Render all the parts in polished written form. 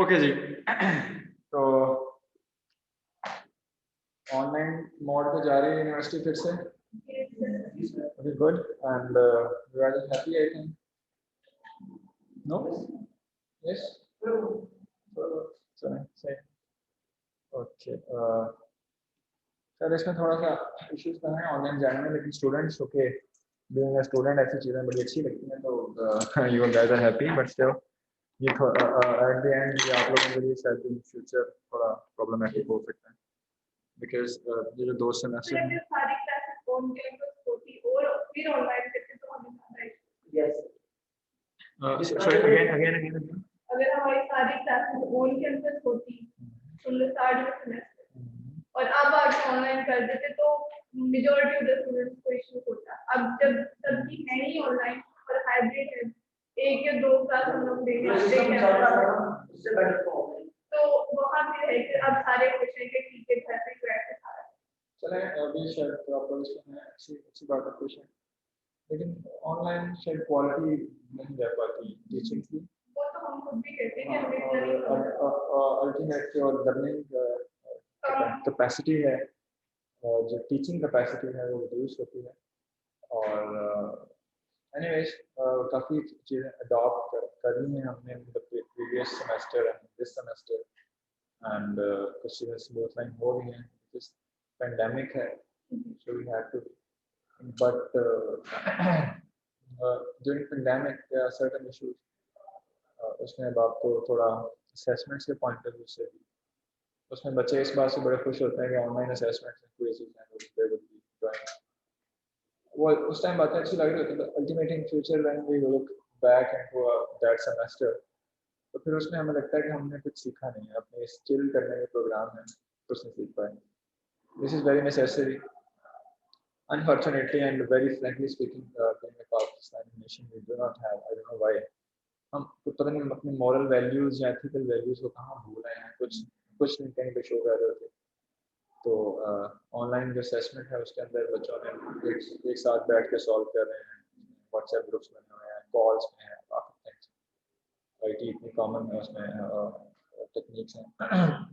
Okay जी। तो online mode पे जा रही है यूनिवर्सिटी फिर से। Okay good and you are happy I think. No yes सही ओके। सर इसमें थोड़ा सा इश्यूज तो है ऑनलाइन जाने में, लेकिन students okay being a student ऐसी चीज़ें बड़ी अच्छी लगती हैं, तो you guys are happy but still ये एट द एंड ये आप लोगों के लिए शायद इन फ्यूचर थोड़ा प्रॉब्लमेटिक हो सकता है, बिकॉज ये जो 2 सेमेस्टर हैं सारी क्लासेस फोन के लिए होती और फिर ऑनलाइन करके तो हमें यस सॉरी अगेन अगर हमारी सारी क्लासेस ऑन कैंपस होती तो सारे सेमेस्टर और अब आगे ऑनलाइन कर देते तो मेजॉरिटी ऑफ द स्टूडेंट्स को इशू होता। अब जब सबकी है ही ऑनलाइन और हाइब्रिड है, 1 या 2 क्लास हम लोग देंगे तो वहाँ पे है कि अब सारे क्वेश्चन के ठीक है घर पे बैठ के सारा चले अभी शायद प्रॉपर इसमें अच्छी बात है क्वेश्चन, लेकिन ऑनलाइन शायद क्वालिटी नहीं रह पाती टीचिंग की। वो तो हम खुद भी कहते हैं कि हमें अल्टीमेटली और लर्निंग कैपेसिटी है, जो टीचिंग कैपेसिटी है वो रिड्यूस होती है। और एनीवेज काफ़ी चीज़ें अडॉप्ट करनी है हमने previous semester and this semester, and कुछ चीज़ें स्मूथ लाइन हो रही हैं, जिस पेंडेमिक है so we have to but during pandemic there are certain issues. उसमें अब आपको थोड़ा असेसमेंट्स के पॉइंट ऑफ व्यू से भी उसमें बच्चे इस बात से बड़े खुश होते हैं कि ऑनलाइन असेसमेंट्स हैं, क्विज़ेस हैं, वो उस टाइम बातें अच्छी लग रही होती है, ultimately in future when we look back into that semester तो फिर उसमें हमें लगता है कि हमने कुछ सीखा नहीं है, अपने स्किल करने के प्रोग्राम में कुछ नहीं सीख पाए। This is very necessary unfortunately and very frankly speaking, being a Pakistani nation we do not have, I don't know why, हम पता नहीं अपने मॉरल वैल्यूज या एथिकल वैल्यूज को कहाँ भूल रहे हैं, कुछ नहीं कहीं पे शो कर रहे थे। तो ऑनलाइन जो असेसमेंट है उसके अंदर बच्चों ने एक साथ बैठ के सॉल्व कर रहे हैं, व्हाट्सएप ग्रुप्स बने हुए हैं, कॉल्स में हैं, काफ़ी थिंग्स आईटी इतनी कॉमन है उसमें, टेक्निक्स हैं।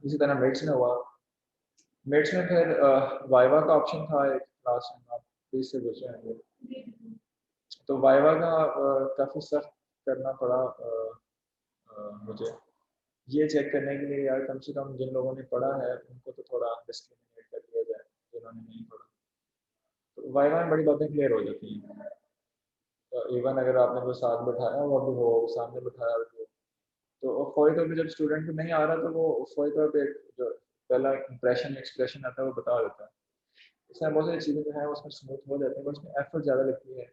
इसी तरह मेट्स में हुआ, मेट्स में फिर वाइवा का ऑप्शन था एक क्लास में, आप प्लीज से पूछे होंगे, तो वाइवा का काफ़ी सख्त करना पड़ा मुझे ये चेक करने के लिए यार कम से कम जिन लोगों ने पढ़ा है उनको तो थोड़ा डिस्क्रिमिनेट कर दिया जाए, जिन्होंने नहीं पढ़ा। तो वाइवा में बड़ी बातें क्लियर हो जाती हैं, तो इवन अगर आपने कोई साथ बैठाया वो भी हो, सामने बैठाया हो, तो फौरी तौर पर जब स्टूडेंट को नहीं आ रहा तो वो फौरी तौर पर जो पहला इंप्रेशन एक्सप्रेशन आता है वो बता देता है। इसमें बहुत सारी चीज़ें जो है उसमें स्मूथ हो जाती है, उसमें एफर्ट ज़्यादा लगती है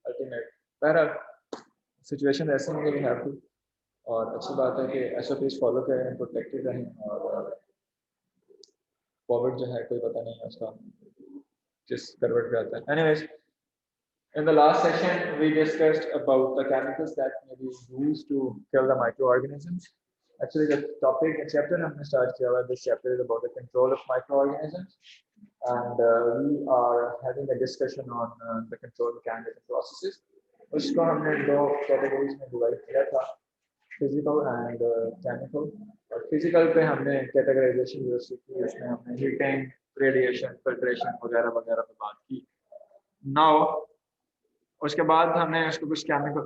अल्टीमेट। बहरहाल सिचुएशन ऐसे में वी हैव टू, और अच्छी बात है कि एसओपीज फॉलो करें, प्रोटेक्टेड रहें, और कोविड जो है कोई पता नहीं है उसका किस करवट पे आता है। Anyways, in the last session we discussed about the chemicals that may be used to kill the microorganisms. Actually the topic and chapter हमने start किया हुआ, this chapter is about the control of microorganisms, and we are having a discussion on the control mechanism processes. उसको हमने 2 categories में divide किया था, physical and chemical. और physical पे हमने कैटेगराइजेशन यूज की, उसमें हमने हीटिंग, रेडिएशन, फिल्ट्रेशन वगैरह वगैरह पे बात की। नाउ उसके बाद हमने उसको कुछ केमिकल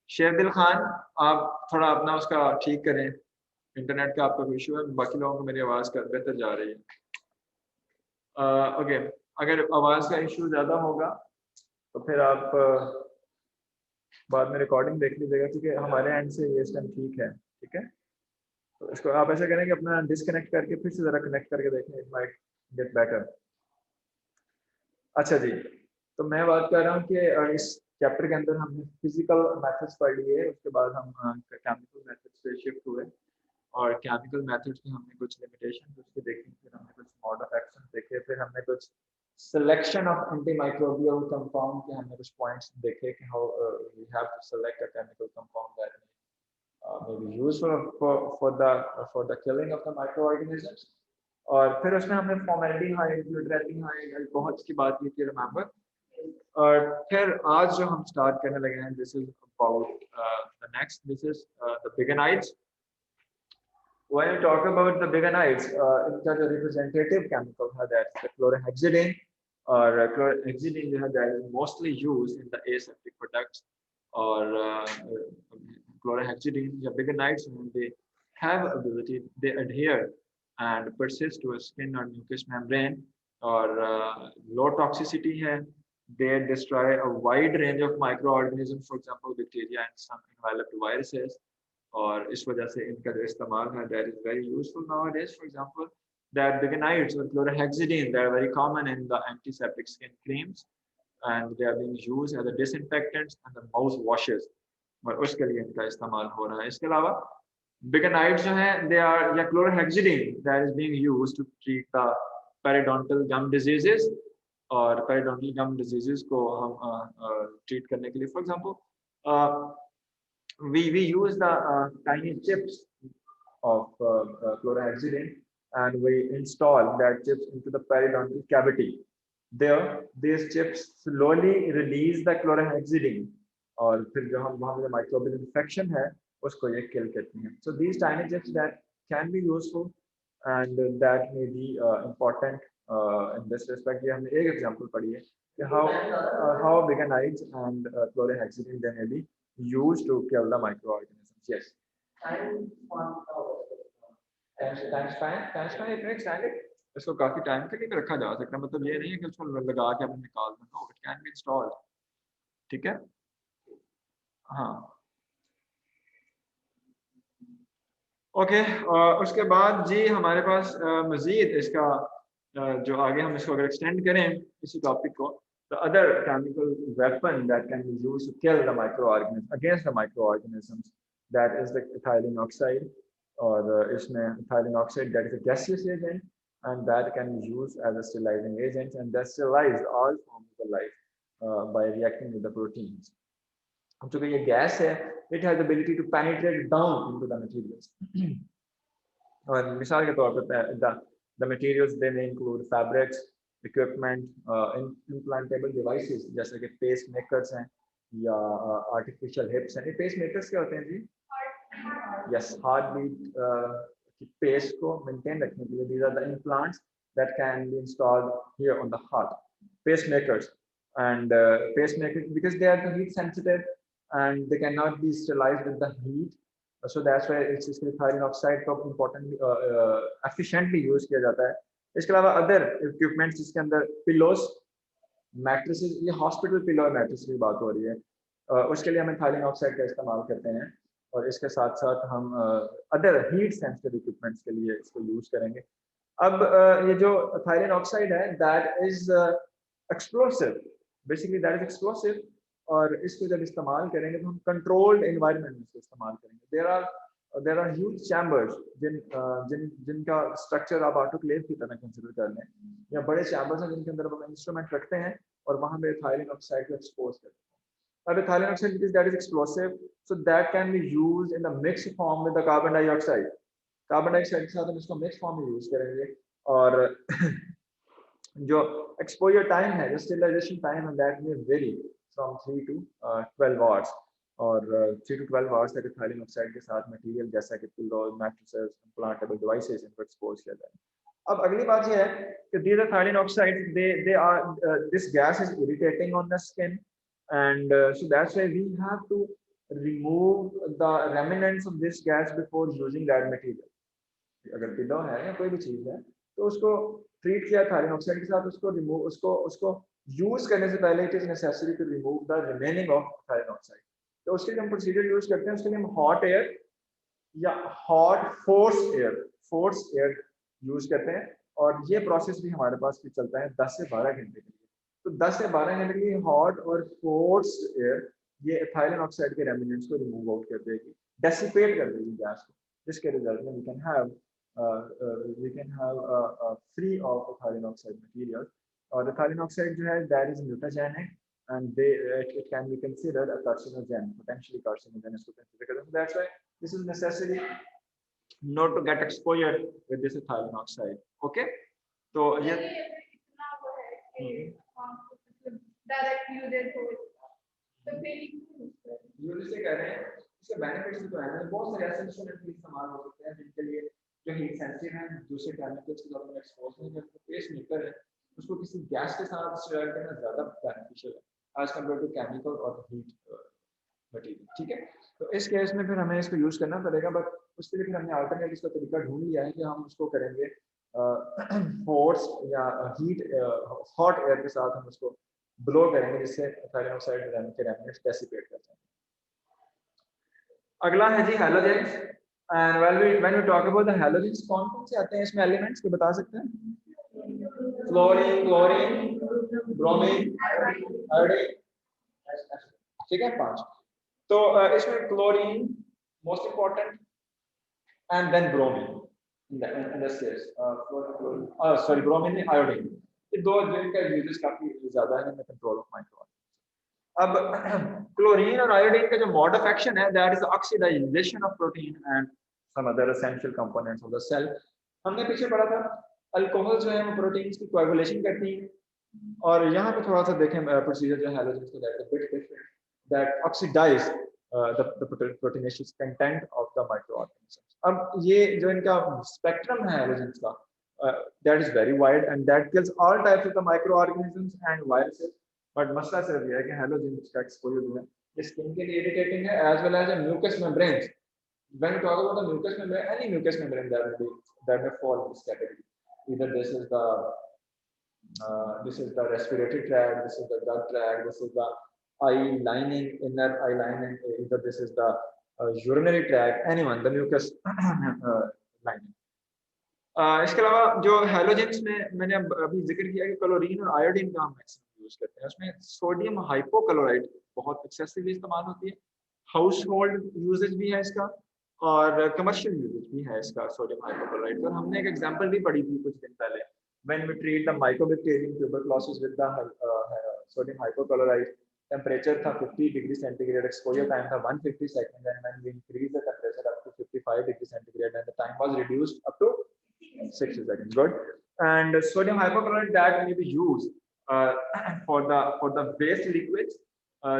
शेरदिल खान आप थोड़ा अपना उसका ठीक करें, इंटरनेट का आपका कोई इशू है, बाकी लोगों को मेरी आवाज़ का बेहतर जा रही है। ओके, अगर आवाज़ का इशू ज़्यादा होगा तो फिर आप बाद में रिकॉर्डिंग देख लीजिएगा, क्योंकि हमारे एंड से ये सिस्टम ठीक है, ठीक है। तो इसको आप ऐसा करें कि अपना डिस्कनेक्ट करके फिर से ज़रा कनेक्ट करके देखें, इट माइट गेट बेटर। अच्छा जी, तो मैं बात कर रहा हूँ कि इस चैप्टर के अंदर हमने फिजिकल मेथड्स पढ़ लिए, उसके बाद हम केमिकल मेथड्स पे शिफ्ट हुए, और केमिकल मेथड्स में हमने कुछ लिमिटेशन उसके देखे, फिर हमने कुछ मोड ऑफ एक्शन देखे, फिर हमने कुछ सिलेक्शन ऑफ एंटीमाइक्रोबियल कंपाउंड के हमने कुछ पॉइंट्स देखे कि how we have to select a chemical compound that may be useful for the killing of the microorganisms। और फिर उसमें हमने फॉर्मेलिटीहाइड, ड्यूटेरियम हाइड, अल्कोहल्स की बात की थी, रिमेंबर। और फिर आज जो हम स्टार्ट करने लगे हैं, this is about the next, this is the बिगेनाइट्स. When you talk about the biganites, इनका जो representative chemical है, that's the chlorhexidine. और chlorhexidine जो है, that is mostly used in the aseptic products. और chlorhexidine या biganites, they have ability, they adhere and persist to a skin or mucous membrane. और low toxicity है. They destroy a wide range of microorganisms, for example, bacteria and some enveloped viruses. और इस वजह से इनका जो इस्तेमाल है, that is very useful nowadays. For example, that bigenides or chlorhexidine, they are very common in the antiseptic skin creams, and they are being used as a disinfectants and the mouth washes. और उसके लिए इनका इस्तेमाल हो रहा है. इसके अलावा bigenides जो हैं, they are या chlorhexidine, that is being used to treat the periodontal gum diseases. और periodontal gum diseases को हम treat करने के लिए, for example, we use the tiny chips of chlorhexidine, and we install that chips into the periodontal cavity. There, these chips slowly release the chlorhexidine, और फिर जो हम वहाँ पे microbial infection है, उसको ये kill करती हैं. So these tiny chips that can be useful and that may be important in this respect. ये हमने एक example पढ़ी है कि how bigenides and chlorhexidine they may be used to kill the microorganisms. Yes. Time span इतने extended, इसको काफी time तक ही रखा जा सकता है. मतलब ये नहीं है कि उसको लगा के अपन निकाल दें. No, it can be installed. ठीक है. हाँ. ओके. उसके बाद जी हमारे पास मजीद इसका जो आगे हम इसको अगर एक्सटेंड करें इसी टॉपिक को, the other chemical weapon that can be used to kill the microorganisms, against the microorganisms, that is the ethylene oxide. और इसमें ethylene oxide, that is a gaseous agent, and that can be used as a sterilizing agent, and that sterilizes all forms of life by reacting with the proteins. चूंकि ये gas है, it has the ability to penetrate down into the materials. और मिसाल के तौर पे the materials they may include fabrics, equipment, implantable devices जैसे कि pacemakers हैं या artificial hips हैं. ये pacemakers क्या होते हैं जी? Yes, heartbeat की pace को maintain रखने के लिए, these are the implants that can be installed here on the heart. Pacemakers, and pacemakers, because they are heat sensitive and they cannot be sterilized with the heat, so that's why it's ethylene oxide को importantly efficiently use किया जाता है. इसके अलावा other equipments जिसके अंदर pillows, mattresses, ये hospital pillow mattress की बात हो रही है, उसके लिए हम ethylene oxide का इस्तेमाल करते हैं. और इसके साथ साथ हम other heat sensitive equipments के लिए इसको use करेंगे. अब ये जो ethylene oxide है, that is explosive, basically that is explosive. और इसको जब इस्तेमाल करेंगे तो हम कंट्रोल्ड एनवायरनमेंट में इसको इस्तेमाल करेंगे. देयर आर ह्यूज चैम्बर्स जिनका स्ट्रक्चर आप ऑटोक्लेव की तरह कंसीडर कर लें, या बड़े चैम्बर्स हैं जिनके अंदर हम इंस्ट्रूमेंट रखते हैं और वहां पे ethylene oxide को एक्सपोज करते हैं. अब ethylene oxide, because that is explosive, so that can be used in the mixed form with the carbon dioxide. Carbon dioxide के साथ हम इसको मिक्स फॉर्म में यूज करेंगे. और जो एक्सपोजर टाइम है, जो स्टेरिलाइजेशन टाइम है, दैट में वेरी from 3 to 12 hours. और 3 to 12 hours तक ethylene oxide के साथ मटेरियल जैसा कि pillows, mattresses, implantable devices इनको एक्सपोज किया जाए. अब अगली बात ये है कि these ethylene oxides, they are this gas is irritating on the skin, and so that's why we have to remove the remnants of this gas before using that material. अगर पिलो है या कोई भी चीज है तो उसको ट्रीट किया ethylene oxide के साथ, उसको रिमूव उसको यूज करने से पहले it is necessary to remove the remaining of ethylene oxide. तो उसके लिए हम प्रोसीजर यूज करते हैं. उसके लिए हम हॉट एयर या हॉट फोर्स एयर यूज करते हैं. और ये प्रोसेस भी हमारे पास भी चलता है 10 से 12 घंटे के लिए. तो 10 से 12 घंटे के लिए हॉट और फोर्स एयर ये ethylene oxide के रेमिनेंट्स को रिमूव आउट कर देगी, डेसिपेट कर देगी गैस को, जिसके रिजल्ट में we can have free of ethylene oxide material. और ethylene oxide जो है, that is mutagenic, and it can be considered a carcinogen, potentially carcinogen इसको consider करते हैं. So that's why this is necessary not to get exposure with this ethylene oxide. Okay, तो ये direct usage हो इसका, तो फिर यूज से कह रहे हैं इसके बेनिफिट्स तो है, बहुत सारे ऐसे इंस्ट्रूमेंट इस्तेमाल हो सकते हैं जिनके लिए जो हीट सेंसिटिव है, दूसरे केमिकल्स के साथ एक्सपोज नहीं करते, पेस्ट मेकर है उसको किसी गैस के साथ स्टेराइल करना ज़्यादा बेनिफिशियल है एज कम्पेयर टू केमिकल और हीट मटेरियल। ठीक है, तो इस केस में फिर हमें इसको यूज़ करना पड़ेगा, बट उसके लिए फिर हमने अल्टरनेट इसका तरीका ढूंढ लिया है कि हम उसको करेंगे फोर्स या हीट हॉट एयर के साथ हम उसको ब्लो करेंगे जिससे थायरन ऑक्साइड के रेमिनेंट्स डेसिपेट कर जाएंगे। अगला है जी halogens, and when we talk about the halogens कौन कौन से आते हैं इसमें एलिमेंट्स को बता सकते हैं? फ्लोरीन, क्लोरीन, ब्रोमीन, आयोडीन, ठीक है 5। तो इसमें chlorine most important and then bromine in this case sorry bromine में आयोडीन, ये दो जिनका यूजेस काफी ज्यादा है in the control of micro. अब क्लोरीन और आयोडीन का जो मोड ऑफ एक्शन है that is oxidization of protein and some other essential components of the cell. हमने पीछे पढ़ा था अल्कोहल जो है वो प्रोटीन्स की कोएगुलेशन करती है, और यहाँ पे थोड़ा सा देखें प्रोसीजर जो है हैलोजेंस का that is a bit different, that oxidize the proteinaceous content of the microorganisms. अब ये जो इनका स्पेक्ट्रम है हैलोजेंस का that is very wide and that kills all types of the microorganisms and viruses, but मसला सिर्फ ये है कि हैलोजेंस का एक्सपोजर जो है स्किन के लिए इरिटेटिंग है as well as the mucous membranes. When we talk about the mucous membrane, any mucous membrane that may fall in this category, either this is the respiratory tract, this is the gut tract, this is the eye lining, inner eye lining, either this is the urinary tract, anyone, the mucous lining. इसके अलावा जो halogens में मैंने अभी जिक्र किया कि chlorine और आयोडीन का हम मैक्सिमम यूज करते हैं, उसमें सोडियम हाइपोक्लोराइड बहुत एक्सेसिवली इस्तेमाल होती है, हाउस होल्ड यूजेज भी है इसका और कमर्शियल यूजेज भी है इसका सोडियम हाइपोक्लोराइड। और हमने एक एग्जांपल भी पढ़ी थी कुछ दिन पहले, when we treat the mycobacterium tuberculosis with the sodium hypochlorite, temperature था 50 डिग्री सेंटीग्रेड, exposure time था 150 seconds, and when we increase the temperature up to 55 degree centigrade and the time was reduced up to 60 seconds. Good. And sodium hypochlorite that may be used for the waste liquids,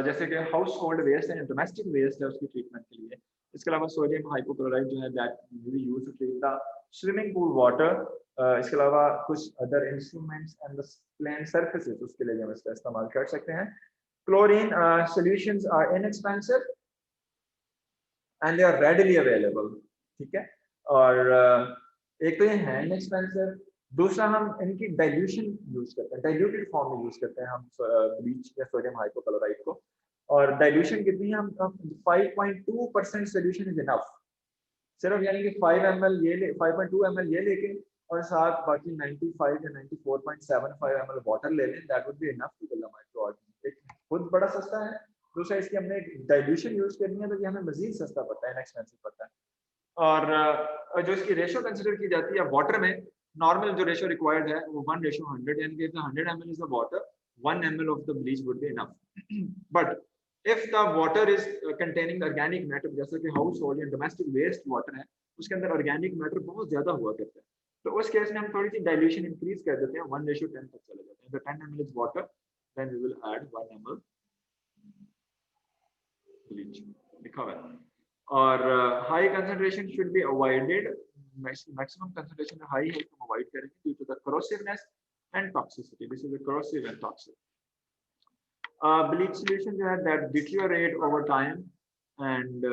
जैसे कि household waste and domestic waste है उसकी treatment के लिए। इसके अलावा sodium hypochloride जो है that may be used to treat the swimming pool water, इसके अलावा कुछ other instruments and the plain surfaces उसके लिए हम इसका इस्तेमाल कर सकते हैं। Chlorine solutions are inexpensive and they are readily available, ठीक है, और एक तो ये है इनएक्सपेंसिव, दूसरा हम इनकी डाइल्यूशन यूज करते हैं, डाइल्यूटेड फॉर्म में यूज करते हैं हम ब्लीच या सोडियम हाइपोक्लोराइड को, और डाइल्यूशन कितनी है हम 5.2% सोल्यूशन इज इनफ, सिर्फ यानी कि 5 ml ये ले 5.2 ml ये लेके और साथ बाकी 95 या 94.75 ml वाटर ले लें, that would be enough to kill the microorganism. खुद बड़ा सस्ता है, दूसरा इसकी हमने डाइल्यूशन यूज करनी है तो ये हमें मजीद सस्ता पड़ता है, इनएक्सपेंसिव पड़ता है। और जो इसकी रेशो कंसीडर की जाती है वाटर में, नॉर्मल जो रेशो रिक्वायर्ड है वो 1:100, यानी कि 100 ml is the water, 1 ml of the bleach would be enough. But if the water is containing organic matter, जैसे कि हाउस होल्ड या डोमेस्टिक वेस्ट वाटर है उसके अंदर ऑर्गेनिक मैटर बहुत ज्यादा हुआ करता है, तो उस केस में हम थोड़ी सी डाइल्यूशन इंक्रीज कर देते हैं, 1:10 तक चले जाते हैं। तो 10 ml is water, then we will add 1 ml bleach, लिखा हुआ है। और high concentration should be avoided, maximum concentration high है तो अवॉइड करेंगे due to the corrosiveness and toxicity. This is the corrosive and toxic. Bleach solution जो है that deteriorate over time, and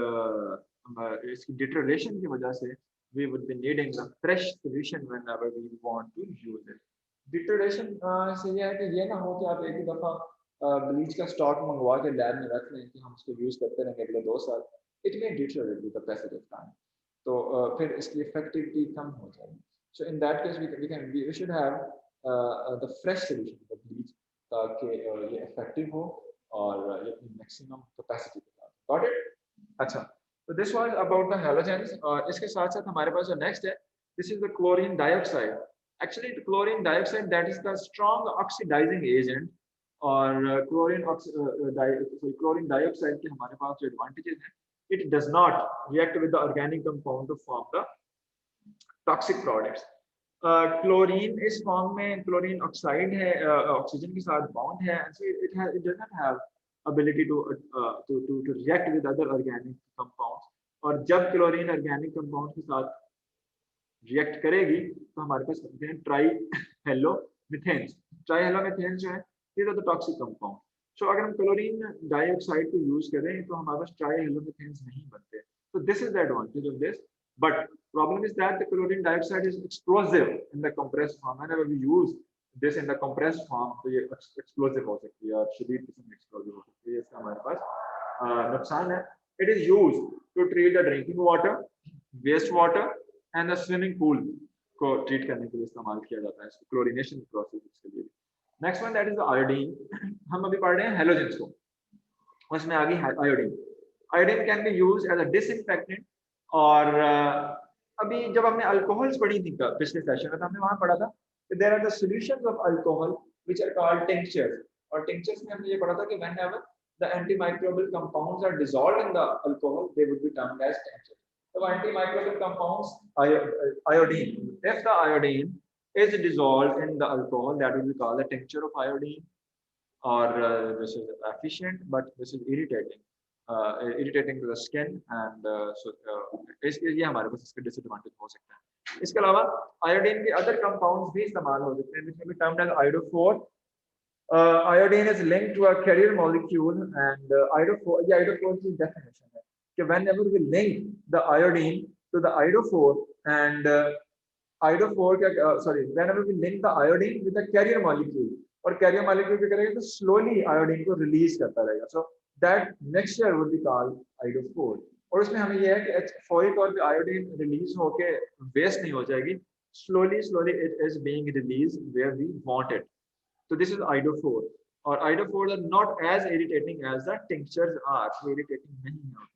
इसकी deterioration की वजह से we would be needing a fresh solution whenever we want to use it. Deterioration से ये है कि ये ना हो कि आप एक ही दफा ब्लीच का स्टॉक मंगवा के लैब में रख लें कि हम उसको यूज करते रहेंगे अगले 2 साल, it may deteriorate with the passage of time, तो फिर इसकी effectivity कम हो जाएगी। So in that case we should have the fresh solution of the bleach ताकि ये इफेक्टिव हो और ये अपनी मैक्सिमम कैपेसिटी के साथ। Got it? अच्छा, तो this was about the halogens, और इसके साथ साथ हमारे पास जो नेक्स्ट है, this is the chlorine dioxide. Actually the chlorine dioxide that is the strong oxidizing agent, और क्लोरीन डाइऑक्साइड के हमारे पास जो एडवांटेजेस हैं, it does not react with the organic compound to form the toxic products. Chlorine इस form में chlorine oxide है, oxygen के साथ बॉन्ड है, so it does not have ability to react with other organic compounds. और जब chlorine organic compound के साथ रिएक्ट करेगी तो हमारे पास बनते हैं try hello methanes. Try hello methanes जो है these are the toxic compound. So अगर हम क्लोरीन डाइऑक्साइड को यूज करें तो हमारे पास ट्राई हेलो मिथेन्स नहीं बनते। So this is the advantage of this, but problem is that the chlorine dioxide is explosive in the compressed form. Whenever we use this in the compressed form तो ये explosive हो सकती है और शदीद किस्म की explosive हो सकती है, इसका हमारे पास नुकसान है। It is used to treat the drinking water, waste water and the swimming pool को treat करने के लिए इस्तेमाल किया जाता है, इसको क्लोरीनेशन प्रोसेस के लिए। Next one that is iodine. हम अभी पढ़ रहे हैं हेलोजेंस को, उसमें आ गई iodine. Iodine can be use as a disinfectant. और अभी जब हमने अल्कोहल्स पढ़ी थी पिछले सेशन में, तो हमने वहां पढ़ा था कि there are the solutions of alcohol which are called tinctures. और टिंक्चर्स में हमने ये पढ़ा था कि whenever the antimicrobial compounds are dissolved in the alcohol they would be termed as tincture. तो antimicrobial compounds, iodine, if the iodine is dissolved in the alcohol, that will be called a tincture of iodine, or this is efficient but this is irritating to the skin, and ये हमारे पास इसका disadvantage हो सकता है। इसके अलावा iodine के other compounds भी इस्तेमाल हो सकते हैं, which may be termed as iodophore. Iodine is linked to a carrier molecule, and iodophore की definition है कि whenever we link the iodine to the iodophore, and whenever we link the iodine with the carrier molecule, और carrier molecule क्या करेगा तो slowly iodine को release करता रहेगा, so that mixture would be called iodophore. और उसमें हमें यह है कि फौरी तौर पे iodine release होके waste नहीं हो जाएगी, slowly it is being released where we want it. So this is iodophore, और iodophores are not as irritating as the tinctures are, irritating नहीं है।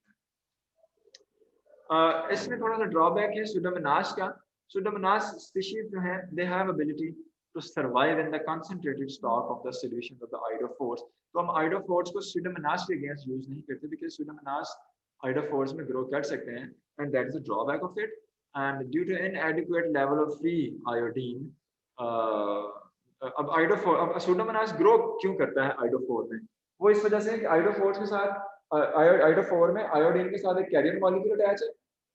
इसमें थोड़ा सा ड्रॉबैक है सुडोमोनास का। सुडोमोनास स्पीशीज जो है they have ability to survive in the concentrated stock of the solution of the iodophors. तो हम आयोडोफोर्स को सुडोमोनास के अगेंस्ट यूज नहीं करते, बिकॉज़ सुडोमोनास आयोडोफोर्स में ग्रो कर सकते हैं, and that is the drawback of it. And due to inadequate level of free iodine, अब सुडोमोनास ग्रो क्यों करता है आयोडोफोर में, वो इस वजह से कि आयोडोफोर्स के साथ आयोडोफोर में आयोडीन के साथ एक कैरियर मॉलिक्यूल अटैच है।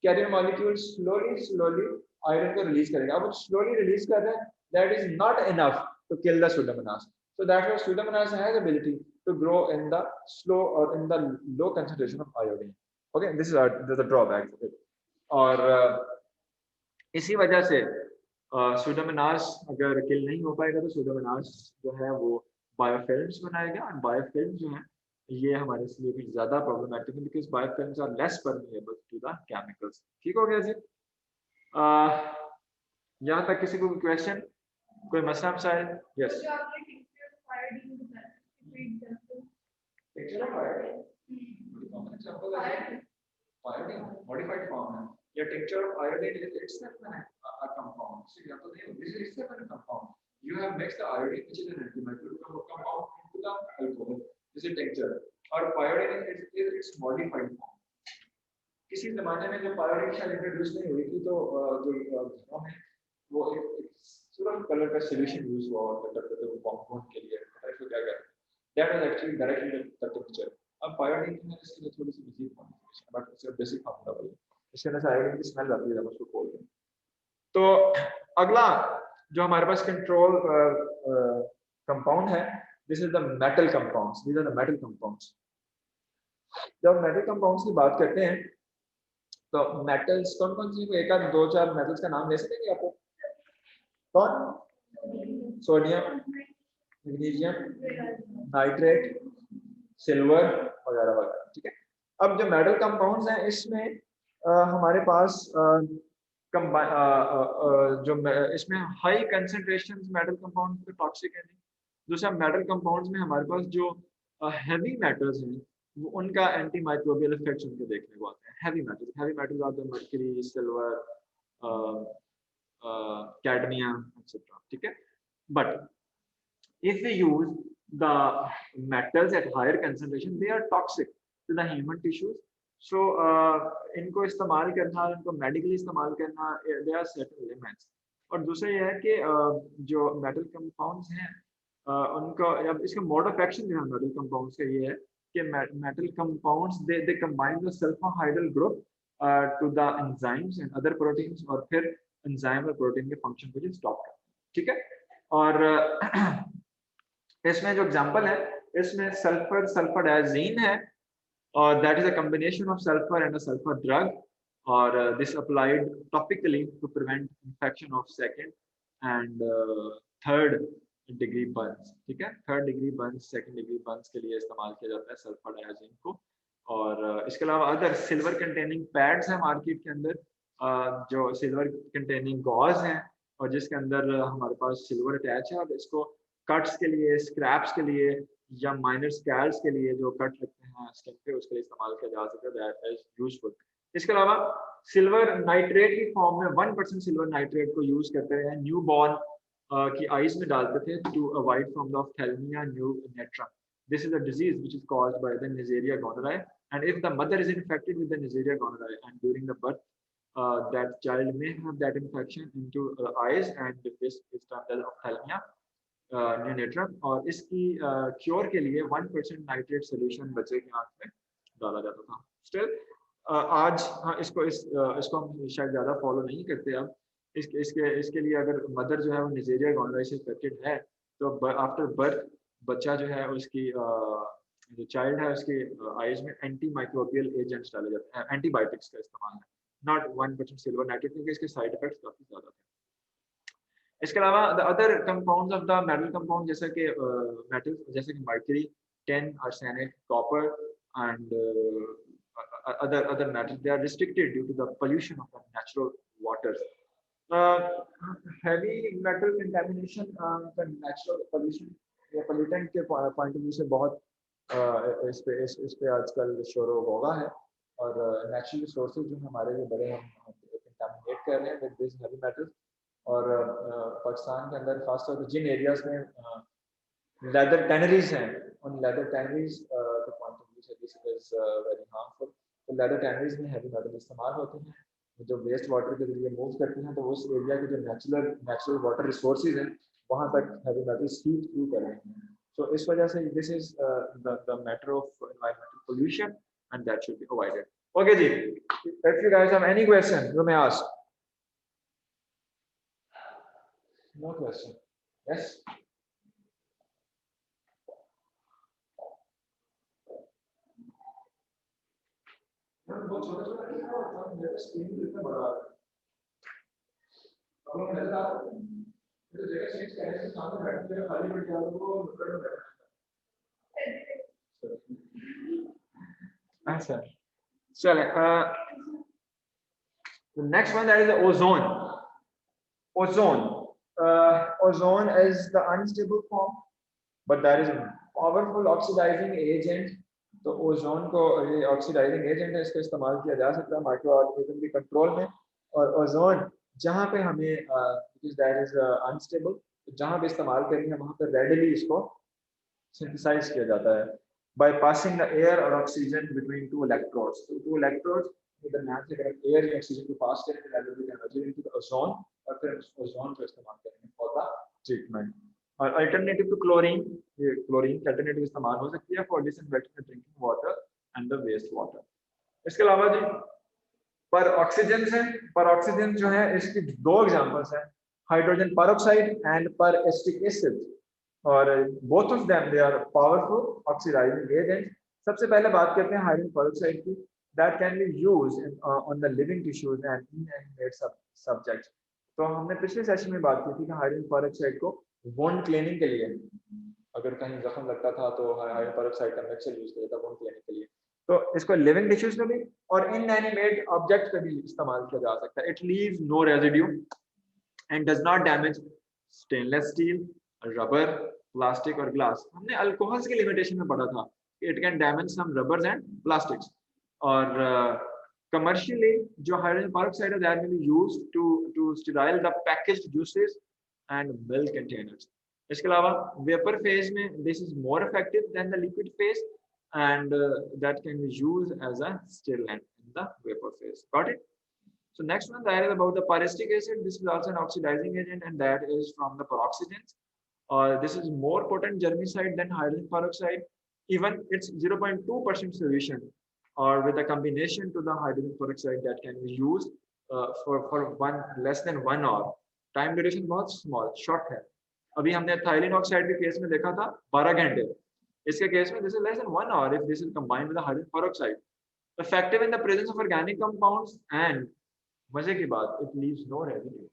कैरियर मॉलिक्यूल स्लोली आयोडीन को रिलीज करेगा। अब वो स्लोली रिलीज कर रहा है, that is not enough to kill the Pseudomonas, so that why Pseudomonas has ability to grow in the slow और in the low concentration of iodine. Okay, this is the drawback of it. और इसी वजह से Pseudomonas अगर किल नहीं हो पाएगा तो सुडोमोनास जो है वो बायोफिल्म्स बनाएगा, और बायोफिल्म जो है ये हमारे लिए भी ज्यादा प्रॉब्लमेटिक है, because biofilms are less permeable to the chemicals. ठीक हो गया जी? यहाँ तक किसी को क्वेश्चन, कोई मसला मसाइल? यस, मॉडिफाइड फॉर्म है या tincture of iodine is itself a compound. So you have to name this is itself a compound. You have mixed the iodine, which is an antimicrobial compound, into the alcohol. This is tincture. और iodine is its modified form. किसी जमाने में जब iodine शायद introduce नहीं हुई थी तो जो घरों में वो एक सिर्फ कलर का सॉल्यूशन यूज हुआ और करते थे वो कंपाउंड के लिए, इसको क्या कहते हैं, that was actually directly the tincture. अब iodine में इसके लिए थोड़ी सी मजीद modification, but it's a basic formula है। इसके अंदर iodine की स्मेल आती है जब उसको खोलते हैं। तो अगला जो हमारे पास कंट्रोल कंपाउंड है, this is the metal compounds. These are the metal compounds. जब मेटल कंपाउंड्स की बात करते हैं तो मेटल्स कौन कौन सी, एक आध दो चार मेटल्स का नाम ले सकेंगे आपको? कौन? सोडियम, मैग्नीशियम, नाइट्रेट, सिल्वर वगैरह वगैरह। ठीक है, अब जो मेटल कंपाउंड्स हैं इसमें हमारे पास जो इसमें हाई कंसंट्रेशन मेटल कंपाउंड तो टॉक्सिक है नहीं। दूसरा मेटल कंपाउंड्स में हमारे पास जो हैवी मेटल्स हैं वो उनका एंटी माइक्रोबियल इफेक्ट्स उनके देखने को आते हैं। Heavy metals are the mercury, silver, cadmium etcetera. ठीक है, but if we use the metals at higher concentration, they are toxic to the human tissues. So इनको इस्तेमाल करना, इनको मेडिकली इस्तेमाल करना, there are certain limits, और दूसरा ये है कि जो मेटल कंपाउंड्स हैं उनका अब इसका मोड ऑफ एक्शन जो है मेटल कंपाउंड्स का ये है कि metal compounds they combine the sulfhydryl group to the enzymes and other proteins और फिर एंजाइम और प्रोटीन के फंक्शन को स्टॉप करते हैं, ठीक है। और इसमें जो एग्जांपल है इसमें सल्फर डायजीन है और that is a combination of sulfur and a sulfur drug or this applied topically to prevent infection of second and third degree burns, ठीक है। Third degree Burns second degree Burns के लिए इस्तेमाल किया जाता है सल्फर डायजीन को। और इसके अलावा अदर सिल्वर कंटेनिंग पैड्स हैं मार्केट के अंदर जो सिल्वर कंटेनिंग गॉज हैं और जिसके अंदर हमारे पास सिल्वर अटैच है और इसको कट्स के लिए स्क्रैप्स के लिए या माइनर स्कैल्स के लिए जो कट लगते हैं स्किन पे उसके लिए इस्तेमाल किया जा सकता है, दैट इज यूजफुल। इसके अलावा सिल्वर नाइट्रेट की फॉर्म में 1% सिल्वर नाइट्रेट को यूज करते हैं न्यू बॉर्न की आईज में डालते थे to avoid from the ophthalmia neonatorum. This is a disease which is caused by the Neisseria gonorrhoeae and if the mother is infected with the Neisseria gonorrhoeae and during the birth that child may have that infection into eyes and this is termed as ophthalmia न्यूनेट्रम। और इसकी cure के लिए 1% nitrate solution बच्चे की आंख में डाला जाता था। स्टिल आज हाँ इसको हम शायद ज़्यादा फॉलो नहीं करते अब। इसके लिए अगर मदर जो है वो नेजेरिया गोनोराई से इन्फेक्टेड है तो आफ्टर बर्थ बच्चा जो है उसकी जो चाइल्ड है उसके आईज में एंटी माइक्रोबियल एजेंट्स डाले जाते हैं, एंटीबायोटिक्स का इस्तेमाल है, नॉट 1% सिल्वर नाइट्रेट क्योंकि इसके साइड इफेक्ट्स काफ़ी ज़्यादा थे। इसके अलावा the other compounds of the metal compound जैसे कि मेटल जैसे कि mercury, tin, arsenic, copper and other metals, they are restricted due to the pollution of the natural waters. Heavy metal contamination the natural pollution या pollutant के point of view से बहुत इस पे आजकल शोर होगा है और नेचुरल रिसोर्सेज जो हमारे लिए बड़े हम कंटामिनेट कर रहे हैं विद दिस हेवी मेटल्स। और पाकिस्तान के अंदर खासतौर पर जिन एरियाज में लेदर टैनरीज हैं उन लेदर टैनरीज के पॉइंट ऑफ व्यू से दिस इज वेरी हार्मफुल। तो लेदर टैनरीज में हैवी मेटल इस्तेमाल होते हैं जो वेस्ट वाटर के जरिए मूव करती हैं तो उस एरिया के जो नेचुरल वाटर रिसोर्सेज हैं वहाँ तक हैवी मेटल सीप थ्रू कर रहे हैं। तो इस वजह से this is the matter of environmental pollution and that should be avoided. Okay जी, if you guys have any question you may ask. No question. Yes. बहुत छोटा नहीं है और मेरा स्क्रीन भी इतना बड़ा है। अब हम नजर आ रहा है तो जगह चेंज करने से सामने बैठ के खाली बैठ जाओ तो ऊपर में बैठना। अच्छा चले the next one that is the ozone. Ozone is the unstable form but that is a powerful oxidizing agent। तो ओजोन को ये ऑक्सीडाइजिंग एजेंट है, इसका इस्तेमाल किया जा सकता है माइक्रो ऑर्गेनिज्म के कंट्रोल में। और ओजोन जहाँ पे हमें दैट इज अनस्टेबल जहाँ पे इस्तेमाल करनी है वहाँ पे रेडिली इसको सिंथेसाइज किया जाता है बाय पासिंग द एयर और ऑक्सीजन बिटवीन टू इलेक्ट्रोड्स। तो टू इलेक्ट्रोड्स के दरमियान से अगर एयर या ऑक्सीजन को पास करें तो that will energy into the ozone और फिर उस ओजोन को इस्तेमाल करेंगे फॉर द ट्रीटमेंट। और अल्टरनेटिव टू क्लोरीन, ये क्लोरीन की अल्टरनेटिव इस्तेमाल हो सकती है for disinfecting the drinking water and the waste water. इसके अलावा जी पर ऑक्सीजन है, पर ऑक्सीजन जो है इसकी दो एग्जांपल्स हैं, hydrogen peroxide and peracetic acid. और both of them they are powerful oxidizing agent. सबसे पहले बात करते हैं हाइड्रोजन पेरोक्साइड की, that can be used on the living tissues and inanimate subjects. तो हमने पिछले सेशन में बात की थी कि हाइड्रोजन पेरोक्साइड को वुंड क्लीनिंग के लिए, अगर कहीं जख्म लगता था तो हाइड्रोजन पेरोक्साइड का मिक्सचर यूज किया था वुंड क्लीनिंग के लिए। तो इसको लिविंग टिश्यूज में भी और इनएनिमेट ऑब्जेक्ट पे भी इस्तेमाल किया जा सकता है। It leaves no residue and does not damage stainless steel, rubber, plastic और ग्लास। हमने अल्कोहल्स की लिमिटेशन में पढ़ा था it can damage some rubbers and plastics. और commercially जो हाइड्रोजन पेरोक्साइड है that may be used to sterile the packaged juices and milk containers। इसके अलावा वेपर फेज में this is more effective than the liquid phase and that can be used as a stimulant in the vapor phase। Got it? So next one, that is about the pyristic acid. This is also an oxidizing agent, and that is from the peroxidins. This is more potent germicide than hydrogen peroxide. Even it's 0.2% solution, or with a combination to the hydrogen peroxide that can be used for one less than 1 hour. Time duration बहुत small, short है. अभी हमने थाइलिन oxide के case में देखा था 12 घंटे. इसके केस में this is less than 1 hour if this is combined with the hydrogen peroxide. Effective in the presence of organic compounds, and मजे की बात, it leaves no residue.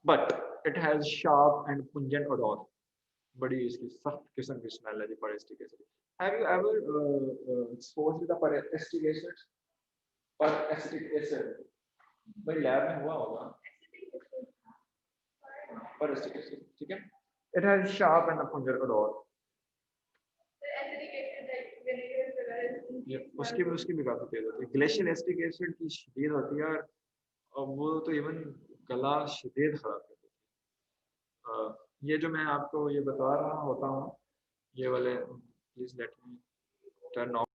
But it has sharp and pungent odor. बड़ी इसकी सख्त किस्म की smell है जी pyristic acid. Have you ever exposed with the pyristic acid? Pyristic acid. भाई लैब में हुआ होगा. Pyristic acid, ठीक है? It has sharp and a pungent odor. उसकी भी काफी तेज होती है. ग्लेशियल एसिटिक एसिड की शदीद होती है और वो तो इवन गला शदीद खराब कर देती है. ये जो मैं आपको ये बता रहा होता हूँ, ये वाले please let me turn off.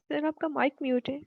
Sir आपका माइक म्यूट है.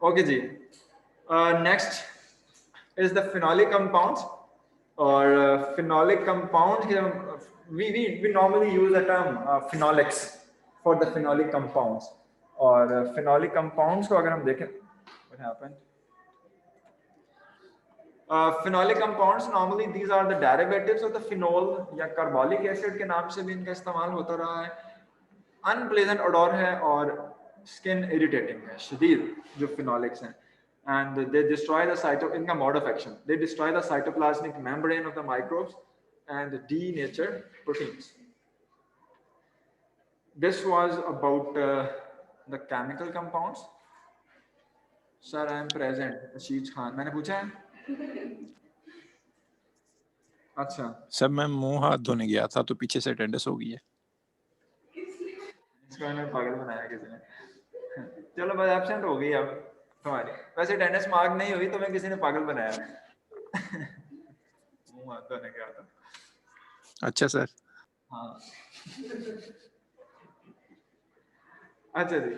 ओके जी. Next is the phenolic compounds. और phenolic compounds we normally use the term phenolics for the phenolic compounds. और phenolic compounds को अगर हम देखें, what happened? Phenolic compounds normally these are the derivatives of the phenol या carbolic acid के नाम से भी इनका इस्तेमाल होता रहा है. Unpleasant odor है और skin irritating है शदीद जो phenolics हैं. And they destroy the इनका mode of action. They destroy the cytoplasmic membrane of the microbes and denature proteins. this was about the chemical compounds. Sir, I am present. Rashid Khan. मैंने पूछा है? अच्छा, sir मैं मुंह हाथ धोने गया था तो पीछे से अटेंडेंस हो गई है। इसको मैंने पागल बनाया किसी ने। चलो बस एब्सेंट हो गई अब तुम्हारी। वैसे अटेंडेंस मार्क नहीं हुई तो मैं किसी ने पागल बनाया। मुंह हाथ धोने गया था। अच्छा सर। हाँ। अच्छा जी।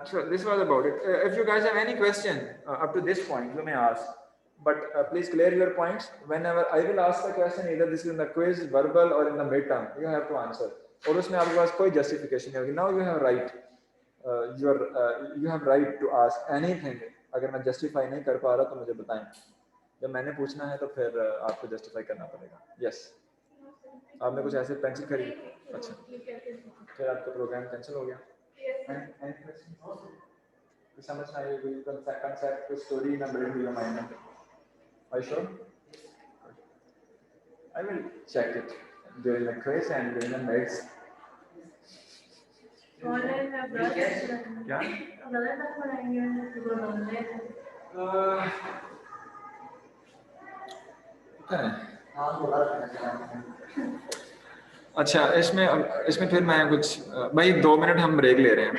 So this was about it. If you guys have any question up to this point, you may ask. But please clear your points. Whenever I will ask the question, either this is in the quiz, verbal, or in the midterm, you have to answer. और उसमें आपके पास कोई justification नहीं होगी. Now you have right. You have right to ask anything. अगर मैं justify नहीं कर पा रहा तो मुझे बताएं. जब मैंने पूछना है तो फिर आपको justify करना पड़ेगा. Yes. आपने कुछ ऐसे पेंसिल खरीदी? अच्छा. फिर आपका प्रोग्राम कैंसिल हो गया? Any questions? तो समझ में आई होगी concept को story ना build हुई mind में. Are you sure? I will check it during the quiz and during the maths. Online में ब्रश क्या? गलत आप पढ़ाएंगे तो ऑनलाइन अच्छा, इसमें फिर मैं कुछ भाई 2 मिनट हम ब्रेक ले रहे हैं।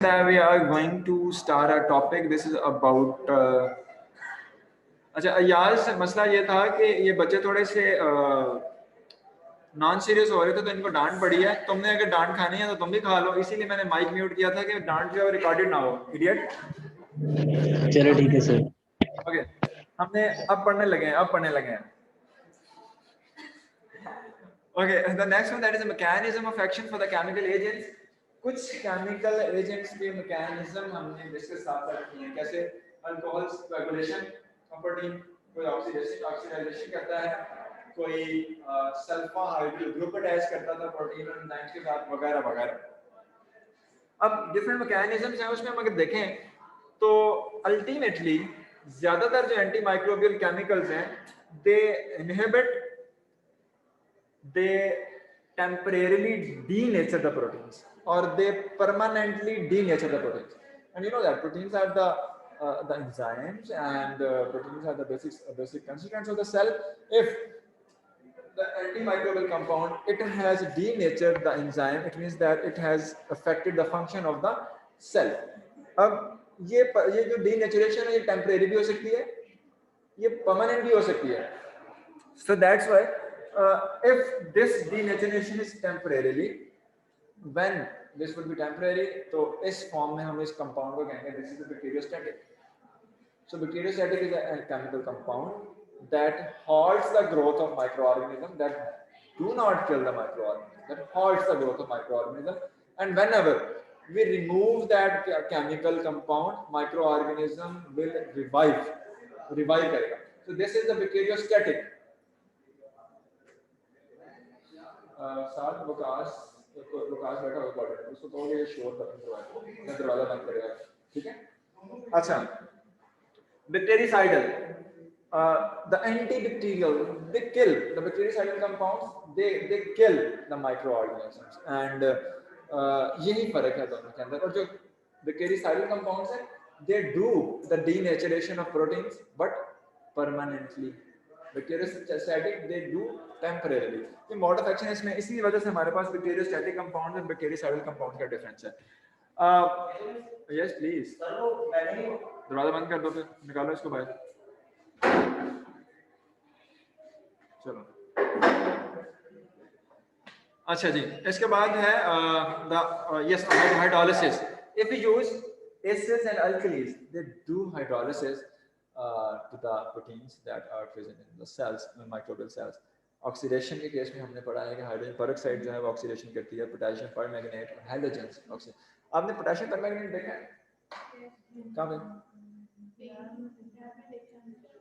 We are going to start our topic. This is about अच्छा अयाज, मसला ये था कि ये बच्चे थोड़े से नॉन सीरियस हो रहे थे तो इनको डांट पड़ी है। तुमने अगर डांट खानी है तो तुम भी खा लो, इसीलिए मैंने माइक म्यूट किया था कि डांट जो है रिकॉर्डेड ना हो। इडियट। चलो ठीक है सर। ओके, हमने अब पढ़ने लगे हैं। Okay, the next one, that is a mechanism of action for the chemical agents. कुछ chemical agents के mechanism हमने डिस्कस साथ किए हैं, कैसे अल्कोहल coagulation property, कोई ऑक्सीडाइजेशन करता है, कोई सल्फा हाइड्रोल ग्रुप अटैच करता था प्रोटीन और एंजाइम्स के साथ वगैरह वगैरह। अब डिफरेंट मैकेनिज्म्स हैं, उसमें हम अगर देखें तो अल्टीमेटली ज्यादातर जो एंटी माइक्रोबियल केमिकल्स हैं, दे inhibit, they temporarily denature the proteins or they permanently denature the proteins. And you know that proteins are the enzymes, and proteins are the basic constituents of the cell. If the antimicrobial compound, it has denatured the enzyme, it means that it has affected the function of the cell. अब ये जो denaturation है, ये temporary भी हो सकती है, ये permanent भी हो सकती है. So that's why if this denaturation is temporarily, when this would be temporary, तो इस फॉर्म में हम इस कंपाउंड को कहेंगे this is the bacteriostatic. So bacteriostatic is a chemical compound that halts the growth of microorganisms, that do not kill the microorganisms, that halts the growth of microorganisms. And whenever we remove that chemical compound, microorganism will revive करेगा. So this is the bacteriostatic. साथ वकास बैठा हुआ है, उसको कहोगे शोर बंद करवाए, मैं दरवाजा बंद करेगा, ठीक है। अच्छा, bactericidal, the antibacterial, they kill the bactericidal compounds, they kill the microorganisms, and यही फर्क है दोनों के अंदर। और जो bactericidal compounds हैं, they do the denaturation of proteins but permanently. Bacteriostatic, they do temporarily. ये mode of action है इसमें, इसी वजह से हमारे पास bacteriostatic compound और bactericidal compound का difference है। Yes please, दरवाजा बंद कर दो, फिर निकालो इसको बाहर। चलो, अच्छा जी, इसके बाद है yes, hydrolysis. If we use acids and alkalis, they do hydrolysis to the proteins that are present in the cells, microbial cells. Oxidation के केस में हमने पढ़ा है कि हाइड्रोजन पेरोक्साइड जो है वो ऑक्सीडेशन करती है पोटेशियम परमैंगनेट और हैलोजेंस ऑक्सीजन। आपने पोटेशियम परमैंगनेट देखा है? कहाँ पे?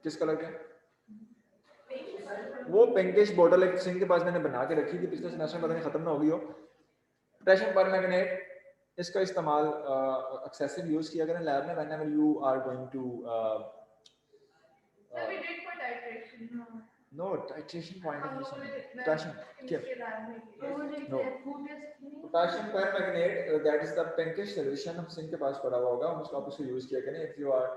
किस कलर के? वो पिंकिश बोतल एक सिंह के पास मैंने बना के रखी थी, पिछले सेमेस्टर में पता नहीं खत्म ना हो गई हो। पोटेशियम परमैंगनेट, इसका इस्तेमाल एक्सेसिव यूज किया करें लैब में whenever you are going to we did for titration. No, titration point of view. Potassium. क्या? No. Potassium permanganate, that is the pinkish solution, हम सिंक के पास पड़ा हुआ होगा, उसको आप उसको यूज किया करें। If you are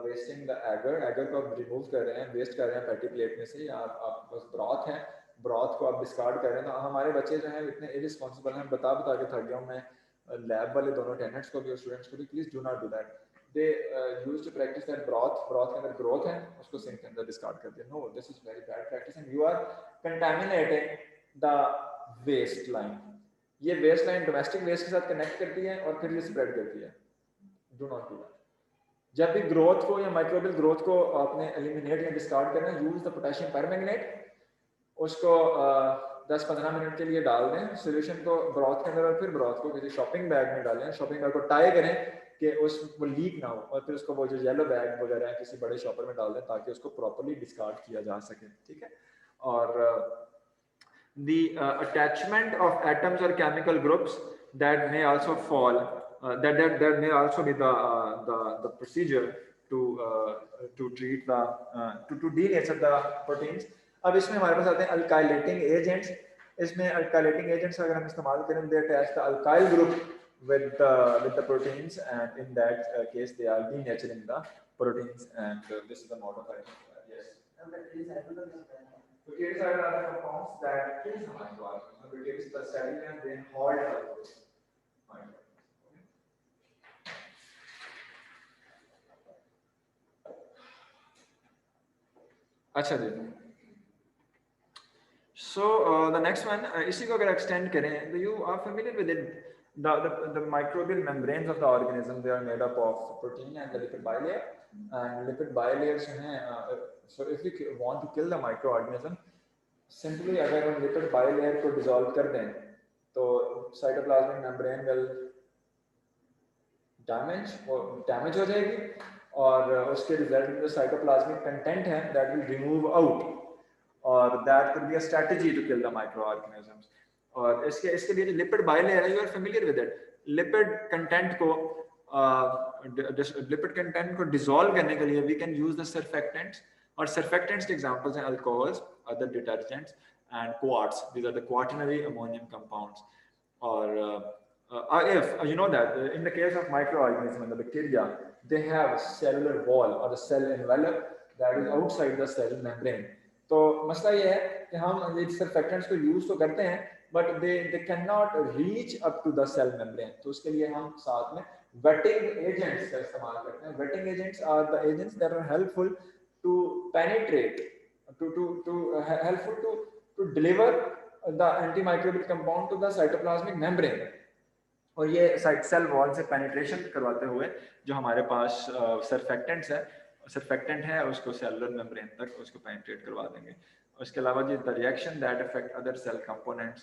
wasting the agar को आप रिमूव कर रहे हैं, वेस्ट कर रहे हैं पैटी प्लेट में से, या आप बस ब्रॉथ है, ब्रॉथ को आप डिस्कार्ड कर रहे हैं, तो हमारे बच्चे जो हैं इतने इरिस्पॉन्सिबल हैं, बता के थक गया हूँ मैं लैब वाले दोनों टेनेंट्स को भी और स्टूडेंट्स को भी, please do not do that. They used to practice that broth के अंदर growth है, उसको सिंक के अंदर डिस्कार्ड कर दिया। No, this is very bad practice and you are contaminating the waste line. ये waste line domestic waste के साथ connect करती है और फिर ये spread करती है। Do not do that. जब भी growth को या microbial growth को आपने eliminate या discard करना है, use the potassium permanganate, उसको 10-15 मिनट के लिए डाल दें सोल्यूशन को ब्रॉथ के अंदर, और फिर ब्रॉथ को किसी शॉपिंग बैग में डालें, शॉपिंग बैग को टाई करें कि उस वो लीक ना हो, और फिर उसको वो जो येलो बैग वगैरह है किसी बड़े शॉपर में डाल दें ताकि उसको प्रॉपर्ली डिस्कार्ड किया जा सके, ठीक है। और the attachment of atoms or chemical groups that may also fall, that may also be the procedure to treat the to denature the proteins. अब इसमें हमारे पास आते हैं alkylating agents. इसमें alkylating agents अगर हम इस्तेमाल करें, they attach the alkyl group with the proteins, and in that case they are denaturing the proteins, and this is the mode of action. Yes. Bactericidal are the compounds that kill the microorganisms. Bactericidal and then halt the growth. अच्छा जी, so the next one, इसी को अगर extend करें, तो you are familiar with it, the microbial membranes of the organism, they are made up of protein and the lipid bilayer, and lipid bilayers जो हैं, so if we want to kill the microorganism, simply अगर हम lipid bilayer को dissolve कर दें, तो cytoplasmic membrane will damage हो जाएगी, और उसके रिजल्ट में जो साइटोप्लाज्मिक कंटेंट है दैट विल रिमूव आउट, और that could be a strategy to kill the microorganisms. और इसके इसके लिए जो लिपिड बाइलेयर है, you are familiar with it, lipid content को डिसॉल्व करने के लिए we can use the surfactants, और सर्फेक्टेंट्स के एग्जांपल्स हैं alcohols, other detergents and quats, these are the quaternary ammonium compounds. और if you know that in the case of microorganisms, the bacteria, they have a cellular wall or the cell envelope that is outside the cell membrane. तो मसला ये है कि हम ये surfactants को use तो करते हैं, but they cannot reach up to the cell membrane. तो उसके लिए हम साथ में wetting agents का इस्तेमाल करते हैं. Wetting agents are the agents that are helpful to penetrate, helpful to deliver the antimicrobial compound to the cytoplasmic membrane. और ये साइट सेल वॉल से पेनिट्रेशन करवाते हुए जो हमारे पास सर्फेक्टेंट है उसको सेलुलर मेम्ब्रेन तक उसको पेनिट्रेट करवा देंगे। उसके अलावा जी the reaction that affect other cell components,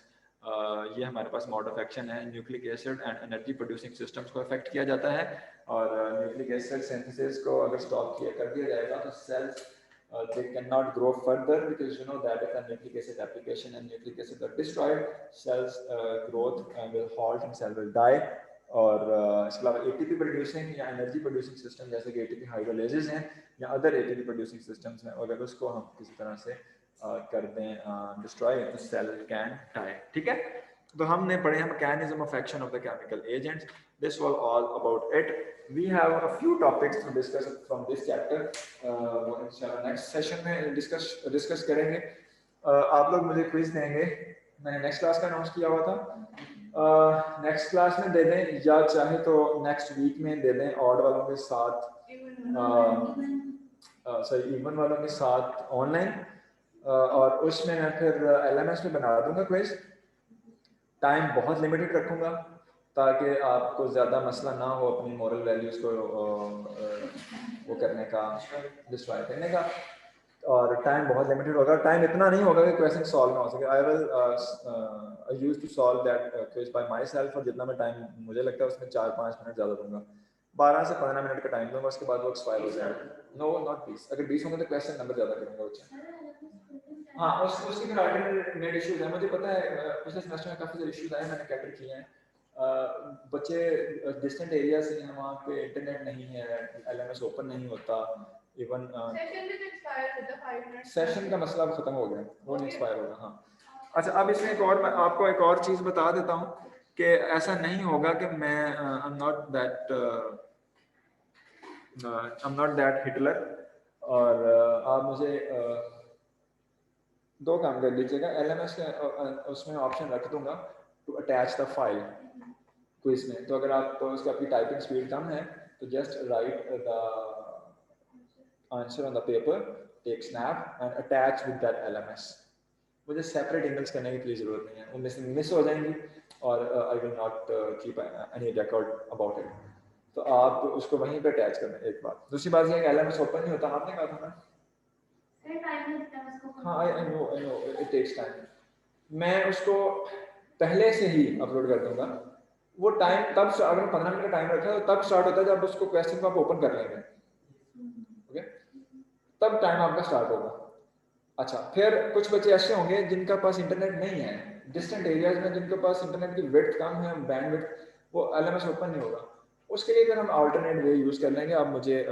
ये हमारे पास मोड ऑफ एक्शन है, nucleic acid and energy producing systems को अफेक्ट किया जाता है, और न्यूक्लिक एसिड सिंथेसिस को अगर स्टॉप किया कर दिया जाएगा तो sales they cannot grow further, because you know that if the nucleic acid application and nucleic acid are destroyed, cells growth will halt and cell will die. और इसके अलावा ATP प्रोड्यूसिंग या एनर्जी प्रोड्यूसिंग सिस्टम जैसे कि ATP हाइड्रोलाइजेज हैं या other ATP producing systems हैं, अगर उसको हम किसी तरह से कर दें डिस्ट्रॉय, तो सेल कैन डाई। ठीक है, तो हमने पढ़े हैं mechanism of action of the chemical agents. This was all about it. We have a few topics to discuss from this chapter. Next session में डिस्कस करेंगे। आप लोग मुझे क्विज देंगे, मैंने नेक्स्ट क्लास का अनाउंस किया हुआ था, नेक्स्ट क्लास में दे दें या चाहे तो नेक्स्ट वीक में दे दें, ऑड वालों के साथ सॉरी इवन वालों के साथ ऑनलाइन, और उसमें मैं फिर LMS में बना दूंगा क्विज। टाइम बहुत लिमिटेड रखूंगा ताकि आपको ज़्यादा मसला ना हो अपनी मॉरल वैल्यूज़ को वो करने का, डिस्ट्रॉय करने का, और टाइम बहुत लिमिटेड होगा। टाइम इतना नहीं होगा कि क्वेश्चन सॉल्व ना हो सके। I use to solve that quiz by myself, और जितना मैं टाइम मुझे लगता है उसमें 4-5 मिनट ज़्यादा दूंगा, 12 से 15 मिनट का टाइम दूंगा, उसके बाद वो एक्सपायर हो जाएगा। नो नॉट 20, अगर 20 होंगे तो क्वेश्चन नंबर ज़्यादा करूँगा बच्चे। हाँ, उसकी फिर अल्टरनेट इशूज़ है, मुझे पता है पिछले सेमेस्टर में काफ़ी सारे इशूज़ आए, मैंने कैटर किए हैं। बच्चे डिस्टेंट एरिया से हैं, वहाँ पे इंटरनेट नहीं है, LMS ओपन नहीं होता, इवन सेशन का मसला खत्म हो गया, वो नहीं एक्सपायर होगा। हाँ, अच्छा, अब इसमें एक और, मैं आपको एक और चीज़ बता देता हूँ कि ऐसा नहीं होगा कि मैं I am not that Hitler, और आप मुझे दो काम कर लीजिएगा, LMS के उसमें ऑप्शन रख दूंगा to attach the file quiz में, तो अगर आप उसकी आपकी टाइपिंग स्पीड कम है तो just write the answer on the paper, take snap and attach with that LMS। मुझे सेपरेट ईमेल्स करने की प्लीज जरूरत नहीं है, उनमें मिस हो जाएंगी और I will not keep any record about it, तो आप उसको वहीं पे अटैच करना। एक बात, दूसरी बात ये है LMS ओपन नहीं होता, आपने कहा था ना। हाँ, I know it takes time. मैं उसको पहले से ही अपलोड कर दूंगा, वो टाइम तब, अगर 15 मिनट का टाइम रखा है तो तब स्टार्ट होता है जब उसको क्वेश्चन को आप ओपन कर लेंगे, ओके, तब टाइम आपका स्टार्ट होगा। अच्छा, फिर कुछ बच्चे ऐसे होंगे जिनका पास इंटरनेट नहीं है, डिस्टेंट एरियाज में जिनके पास इंटरनेट की विड्थ कम है, बैंड विड्थ, वो LMS ओपन नहीं होगा, उसके लिए फिर हम अल्टरनेट वे यूज कर लेंगे। आप मुझे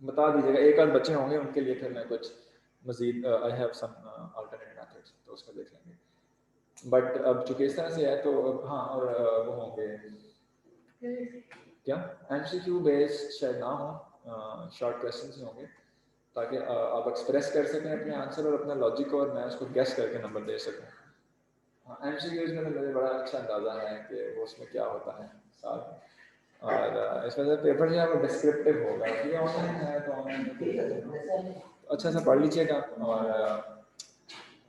बता दीजिएगा, एक आध बच्चे होंगे उनके लिए फिर मैं कुछ मजीद I have some alternate methods, तो उसको देख लेंगे। बट अब चूंकि इस तरह से है तो हाँ, और वो होंगे क्या MCQ बेस्ड शायद ना हो, शॉर्ट क्वेश्चंस ही होंगे, ताकि आप एक्सप्रेस कर सकें अपने आंसर और अपना लॉजिक को, और मैं उसको गेस करके नंबर दे सकूं। हाँ, MCQs में तो मुझे बड़ा अच्छा अंदाजा है कि वो उसमें क्या होता है साथ, और इसमें जो पेपर जो है वो डिस्क्रिप्टिव होगा, ये ऑनलाइन है तो ऑनलाइन अच्छा सा पढ़ लीजिएगा।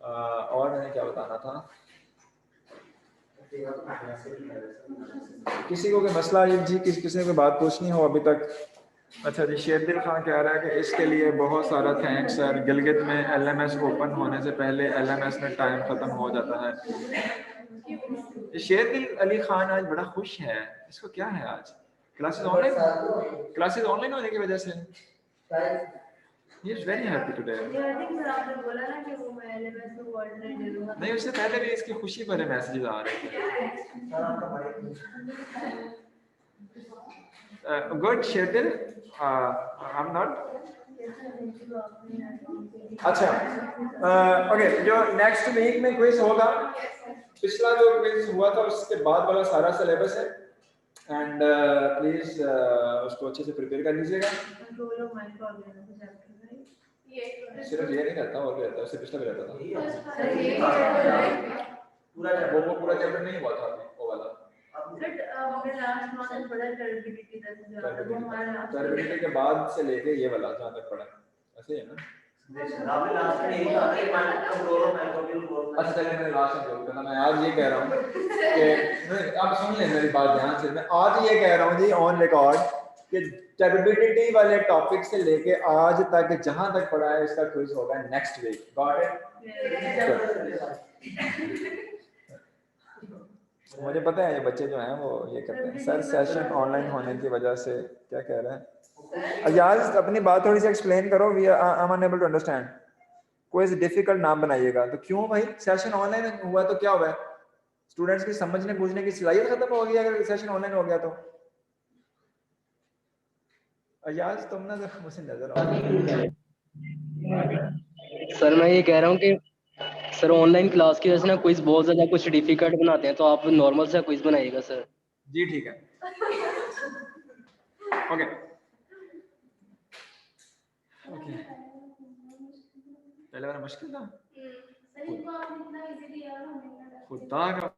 और मैंने क्या बताना था, किसी को कोई मसला जी, किसी ने कोई बात पूछनी हो अभी तक? अच्छा जी, शेरदिल खान कह रहा है कि इसके लिए बहुत सारा थैंक्स सर, गिलगित में एलएमएस ओपन होने से पहले एलएमएस में टाइम खत्म हो जाता है। शेरदिल अली खान आज बड़ा खुश है, इसको क्या है आज? क्लासेस ऑनलाइन होने की वजह से he is very happy today. नहीं, उससे पहले भी इसकी खुशी भरे मैसेजेस आ रहे थे। Good Sherdil, I am not. अच्छा, ओके, जो नेक्स्ट वीक में क्विज होगा, पिछला जो क्विज हुआ था उसके बाद वाला सारा सिलेबस है, एंड प्लीज उसको अच्छे से प्रिपेयर कर लीजिएगा। सिर्फ ये नहीं रहता, और भी रहता है, उससे पिछला भी रहता था। वो पूरा चैप्टर नहीं हुआ था अभी, वो वाला। टर्बिडिटी के बाद से लेके ये वाला जहाँ तक पढ़ा, ऐसे ही है ना? अच्छा चलिए, मैंने लास्ट में जोड़ करना, मैं आज ये कह रहा हूँ कि अब सुन लें मेरी बात ध्यान से, मैं आज ये कह रहा हूँ जी ऑन रिकॉर्ड कि टर्बिडिटी वाले टॉपिक से लेके आज तक जहां तक पढ़ा है इसका क्विज होगा नेक्स्ट वीक। Got it? मुझे पता है ये बच्चे जो हैं वो ये करते हैं, सर सेशन ऑनलाइन होने की वजह से क्या कह रहे हैं? अयाज अपनी बात थोड़ी सी एक्सप्लेन करो, we I am unable to understand. कोई डिफिकल्ट नाम बनाइएगा तो क्यों भाई? सेशन ऑनलाइन हुआ तो क्या हुआ है? स्टूडेंट्स की समझने बूझने की सलाहियत खत्म हो गई अगर सेशन ऑनलाइन हो गया तो? अयाज तुम ना जरा मुझे नजर आओ। सर मैं ये कह रहा हूँ कि सर ऑनलाइन क्लास की वजह से ना क्विज बहुत ज़्यादा कुछ डिफिकल्ट बनाते हैं, तो आप नॉर्मल सा क्विज बनाइएगा सर। जी ठीक है, ओके ओके। पहले वाला मुश्किल था, खुदा का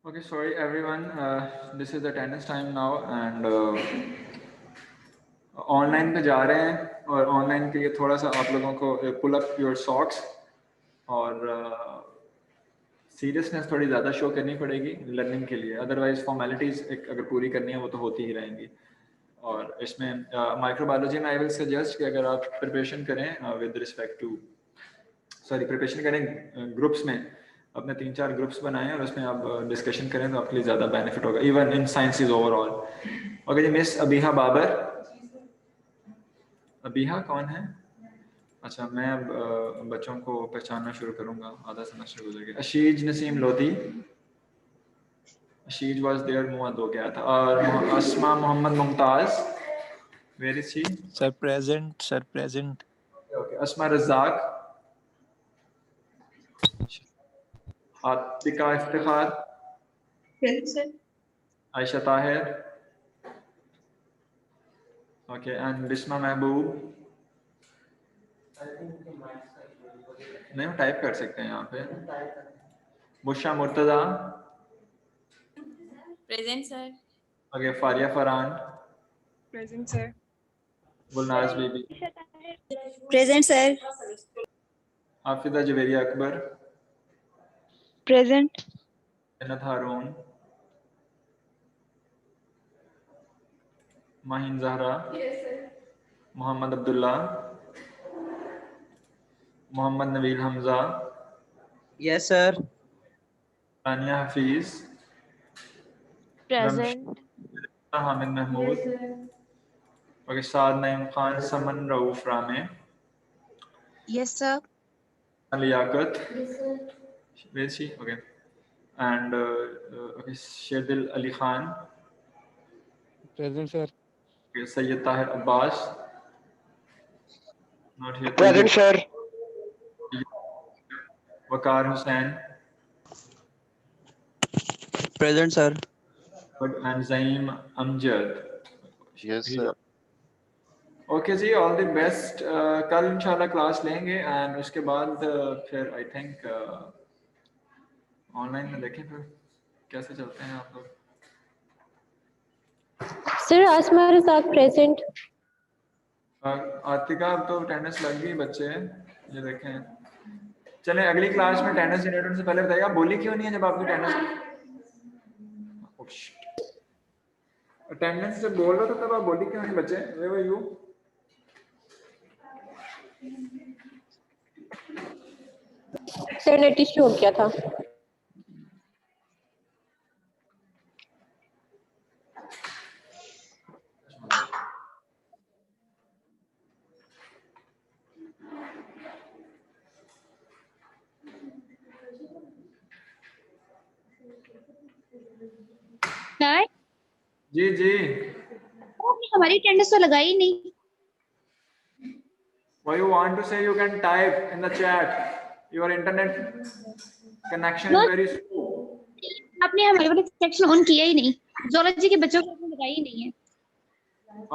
Okay, sorry everyone. This is attendance time now and online पे जा रहे हैं और ऑनलाइन के लिए थोड़ा सा आप लोगों को पुल अप योर सॉक्स और सीरियसनेस थोड़ी ज़्यादा शो करनी पड़ेगी लर्निंग के लिए, अदरवाइज फॉर्मेलिटीज़ अगर पूरी करनी है वो तो होती ही रहेंगी। और इसमें माइक्रोबायोलॉजी में आई विल सजेस्ट कि अगर आप प्रिपरेशन करें विद रिस्पेक्ट टू प्रिपरेशन करें ग्रुप्स में, अपने 3-4 ग्रुप्स बनाएं और उसमें आप डिस्कशन करें तो आपके लिए ज़्यादा बेनिफिट होगा, even in sciences overall. Okay जी, मिस अबीहा बाबर। अबीहा कौन है? अच्छा, मैं अब बच्चों को पहचानना शुरू करूंगा, आधा सेमेस्टर गुजर गया। अशीज नसीम लोधी, अशीज वाज देयर, मुंह दो गया था। और Asma Mohammad Mumtaz, where is she? Sir present, sir present. Okay, Asma Razaq, Atika Iftikhar, Ayesha Tahir, okay, and Bisma Mehboob. नहीं, वो टाइप कर सकते हैं यहाँ पे। Bushra Murtaza, present sir. Okay, Faria Farhan, present sir. Gulnaz Bibi, present sir. Hafiza Javeria Akbar, present. Jannat Haroon, Mahin Zahra, Mohammad Abdullah, Mohammad Naveel Hamza, yes sir. Tania Hafeez, present. Hamid Mahmood, okay, Saad Naeem Khan, Saman Rauf Rame, yes sir. Liaquat, where is she? Okay, and okay, Sherdil Ali Khan, present sir. okay, Syed Tahir Abbas, not here, present sir. Waqar Hussain, present sir. and Zaeem Amjad. Yes sir. Okay जी, all the best. कल इंशाल्लाह class लेंगे and उसके बाद फिर I think online में देखें फिर कैसे चलते हैं आप लोग। सर आसमा रज़ाक प्रेजेंट। आतिका, अब तो अटेंडेंस लग गई बच्चे, ये देखें। चलें अगली क्लास में अटेंडेंस जनरेटर से पहले बताइए, आप बोली क्यों नहीं है जब आपकी अटेंडेंस जब बोल रहा था तब आप बोली क्यों नहीं बच्चे? वे वो यू सर नेट इश्यू हो गया था। सर जी जी, आपने हमारी अटेंडेंस तो लगाई नहीं। what you want to say you can type in the chat, your internet connection is very slow। आपने हमारे वाला सेक्शन ऑन किया ही नहीं, जोलॉजी के बच्चों को आपने लगाई ही नहीं है।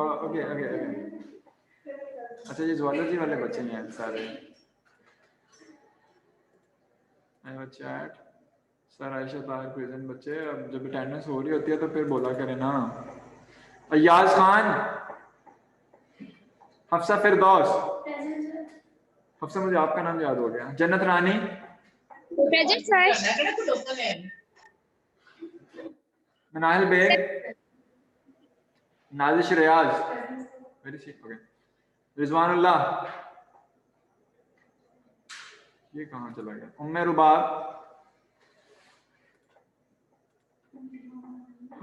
ओके ओके ओके, अच्छा ये ज़ूलॉजी वाले बच्चे हैं सारे। Chat sir, Ayesha Tahir present बच्चे। अब जब अटेंडेंस हो रही होती है तो फिर बोला करें ना। अय्याज खान, हफ्सा फिरदौस, हफ्सा मुझे आपका नाम याद हो गया। Jannat Rani, present sir. मनाहिल बेग, नाजिश रियाज, वेरी सी, ओके, रिजवानुल्लाह, ये कहाँ चला गया? उम्मे रुबाब,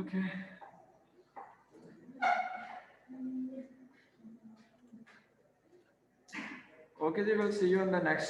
ओके, ओके जी, we'll see you in the next